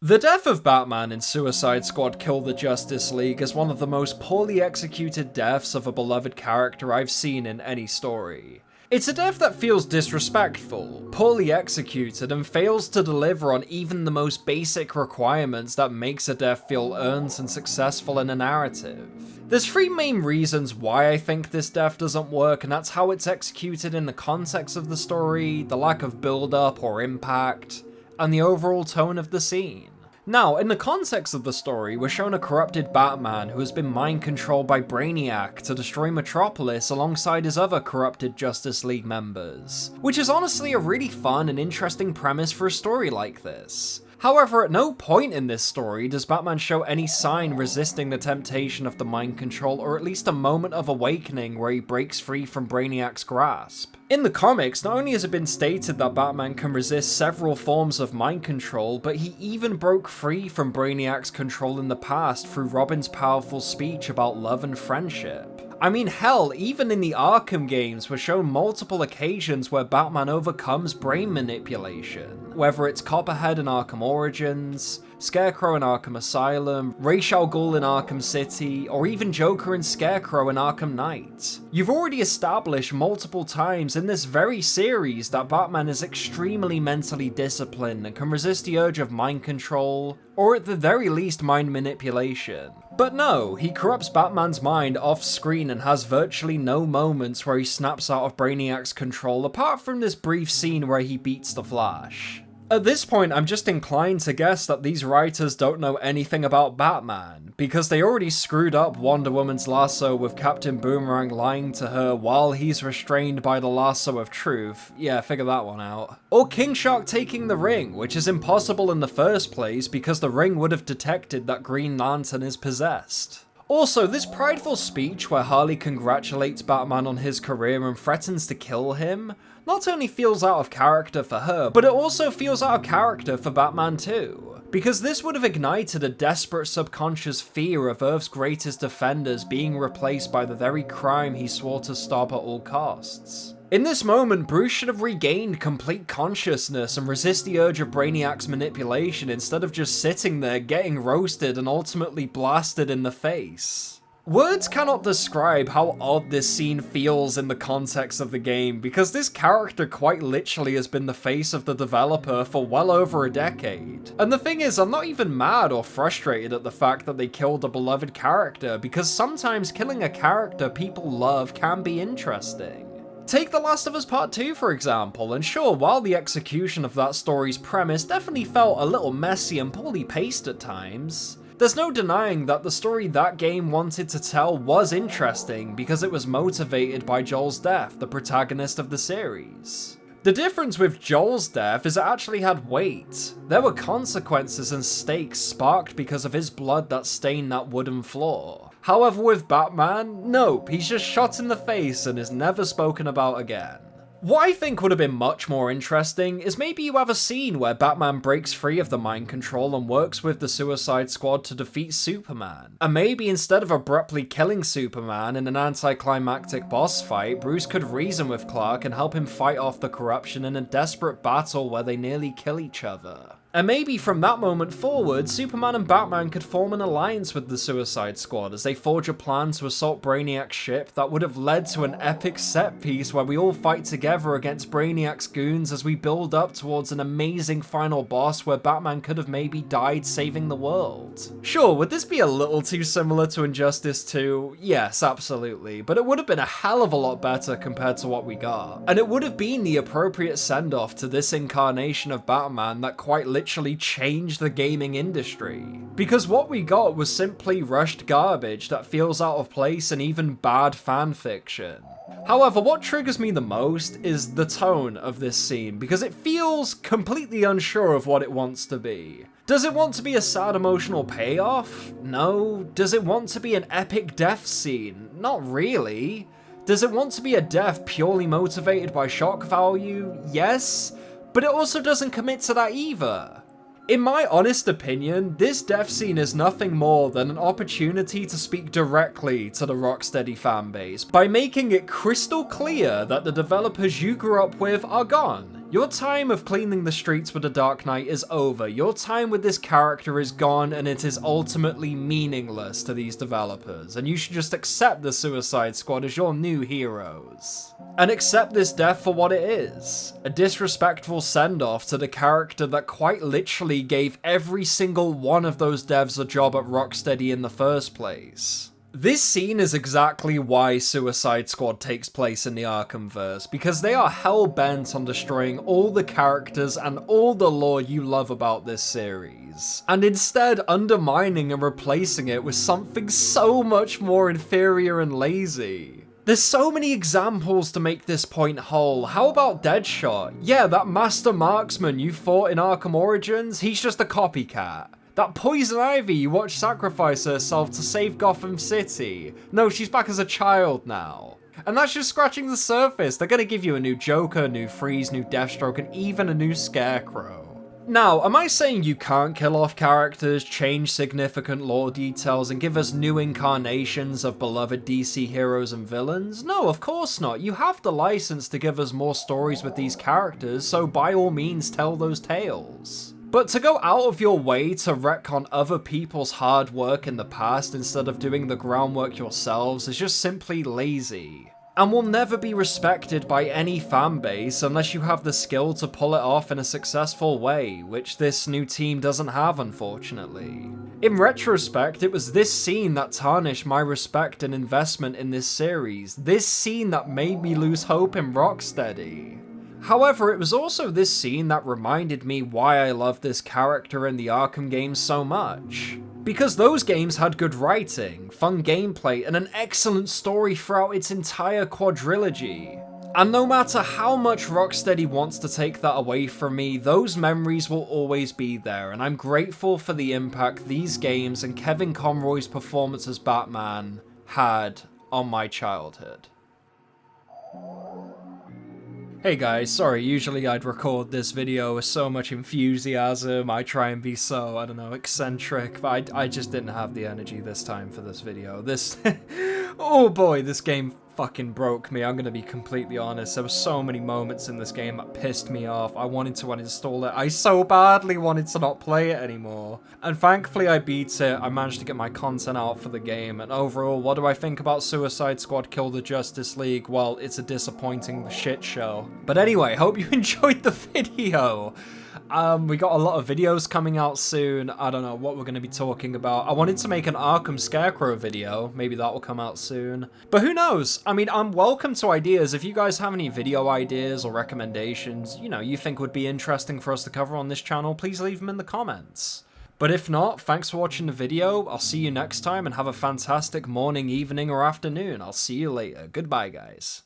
The death of Batman in Suicide Squad Kill the Justice League is one of the most poorly executed deaths of a beloved character I've seen in any story. It's a death that feels disrespectful, poorly executed, and fails to deliver on even the most basic requirements that makes a death feel earned and successful in a narrative. There's three main reasons why I think this death doesn't work, and that's how it's executed in the context of the story, the lack of build-up or impact, and the overall tone of the scene. Now, in the context of the story, we're shown a corrupted Batman who has been mind-controlled by Brainiac to destroy Metropolis alongside his other corrupted Justice League members, which is honestly a really fun and interesting premise for a story like this. However, at no point in this story does Batman show any sign resisting the temptation of the mind control, or at least a moment of awakening where he breaks free from Brainiac's grasp. In the comics, not only has it been stated that Batman can resist several forms of mind control, but he even broke free from Brainiac's control in the past through Robin's powerful speech about love and friendship. I mean, hell, even in the Arkham games, we're shown multiple occasions where Batman overcomes brain manipulation. Whether it's Copperhead in Arkham Origins, Scarecrow in Arkham Asylum, Ra's al Ghul in Arkham City, or even Joker and Scarecrow in Arkham Knight. You've already established multiple times in this very series that Batman is extremely mentally disciplined and can resist the urge of mind control, or at the very least mind manipulation. But no, he corrupts Batman's mind off-screen and has virtually no moments where he snaps out of Brainiac's control apart from this brief scene where he beats the Flash. At this point, I'm just inclined to guess that these writers don't know anything about Batman, because they already screwed up Wonder Woman's lasso with Captain Boomerang lying to her while he's restrained by the lasso of truth. Yeah, figure that one out. Or King Shark taking the ring, which is impossible in the first place because the ring would have detected that Green Lantern is possessed. Also, this prideful speech where Harley congratulates Batman on his career and threatens to kill him not only feels out of character for her, but it also feels out of character for Batman too. Because this would have ignited a desperate subconscious fear of Earth's greatest defenders being replaced by the very crime he swore to stop at all costs. In this moment, Bruce should have regained complete consciousness and resist the urge of Brainiac's manipulation instead of just sitting there getting roasted and ultimately blasted in the face. Words cannot describe how odd this scene feels in the context of the game, because this character quite literally has been the face of the developer for well over a decade. And the thing is, I'm not even mad or frustrated at the fact that they killed a beloved character, because sometimes killing a character people love can be interesting. Take The Last of Us Part 2 for example, and sure, while the execution of that story's premise definitely felt a little messy and poorly paced at times, there's no denying that the story that game wanted to tell was interesting because it was motivated by Joel's death, the protagonist of the series. The difference with Joel's death is it actually had weight. There were consequences and stakes sparked because of his blood that stained that wooden floor. However, with Batman, nope, he's just shot in the face and is never spoken about again. What I think would have been much more interesting is maybe you have a scene where Batman breaks free of the mind control and works with the Suicide Squad to defeat Superman. And maybe instead of abruptly killing Superman in an anticlimactic boss fight, Bruce could reason with Clark and help him fight off the corruption in a desperate battle where they nearly kill each other. And maybe from that moment forward, Superman and Batman could form an alliance with the Suicide Squad as they forge a plan to assault Brainiac's ship that would have led to an epic set piece where we all fight together against Brainiac's goons as we build up towards an amazing final boss where Batman could have maybe died saving the world. Sure, would this be a little too similar to Injustice 2? Yes, absolutely, but it would have been a hell of a lot better compared to what we got. And it would have been the appropriate send-off to this incarnation of Batman that quite literally changed the gaming industry. Because what we got was simply rushed garbage that feels out of place and even bad fanfiction. However, what triggers me the most is the tone of this scene, because it feels completely unsure of what it wants to be. Does it want to be a sad emotional payoff? No. Does it want to be an epic death scene? Not really. Does it want to be a death purely motivated by shock value? Yes. But it also doesn't commit to that either. In my honest opinion, this death scene is nothing more than an opportunity to speak directly to the Rocksteady fanbase by making it crystal clear that the developers you grew up with are gone. Your time of cleaning the streets with the Dark Knight is over. Your time with this character is gone, and it is ultimately meaningless to these developers, and you should just accept the Suicide Squad as your new heroes. And accept this death for what it is. A disrespectful send-off to the character that quite literally gave every single one of those devs a job at Rocksteady in the first place. This scene is exactly why Suicide Squad takes place in the Arkhamverse, because they are hell-bent on destroying all the characters and all the lore you love about this series, and instead undermining and replacing it with something so much more inferior and lazy. There's so many examples to make this point whole. How about Deadshot? Yeah, that master marksman you fought in Arkham Origins, he's just a copycat. That Poison Ivy you watched sacrifice herself to save Gotham City. No, she's back as a child now. And that's just scratching the surface. They're gonna give you a new Joker, new Freeze, new Deathstroke, and even a new Scarecrow. Now, am I saying you can't kill off characters, change significant lore details, and give us new incarnations of beloved DC heroes and villains? No, of course not. You have the license to give us more stories with these characters, so by all means tell those tales. But to go out of your way to retcon other people's hard work in the past instead of doing the groundwork yourselves is just simply lazy. And will never be respected by any fanbase unless you have the skill to pull it off in a successful way, which this new team doesn't have, unfortunately. In retrospect, it was this scene that tarnished my respect and investment in this series, this scene that made me lose hope in Rocksteady. However, it was also this scene that reminded me why I love this character in the Arkham games so much. Because those games had good writing, fun gameplay, and an excellent story throughout its entire quadrilogy. And no matter how much Rocksteady wants to take that away from me, those memories will always be there, and I'm grateful for the impact these games and Kevin Conroy's performance as Batman had on my childhood. Hey guys, sorry, usually I'd record this video with so much enthusiasm, I try and be so, I don't know, eccentric, but I just didn't have the energy this time for this video. Oh boy, this game fucking broke me, I'm gonna be completely honest. There were so many moments in this game that pissed me off. I wanted to uninstall it. I so badly wanted to not play it anymore. And thankfully I beat it, I managed to get my content out for the game, and overall, what do I think about Suicide Squad Kill the Justice League? Well, it's a disappointing shit show. But anyway, hope you enjoyed the video. We got a lot of videos coming out soon. I don't know what we're going to be talking about. I wanted to make an Arkham Scarecrow video. Maybe that will come out soon. But who knows? I mean, I'm welcome to ideas. If you guys have any video ideas or recommendations, you think would be interesting for us to cover on this channel, please leave them in the comments. But if not, thanks for watching the video. I'll see you next time and have a fantastic morning, evening, or afternoon. I'll see you later. Goodbye, guys.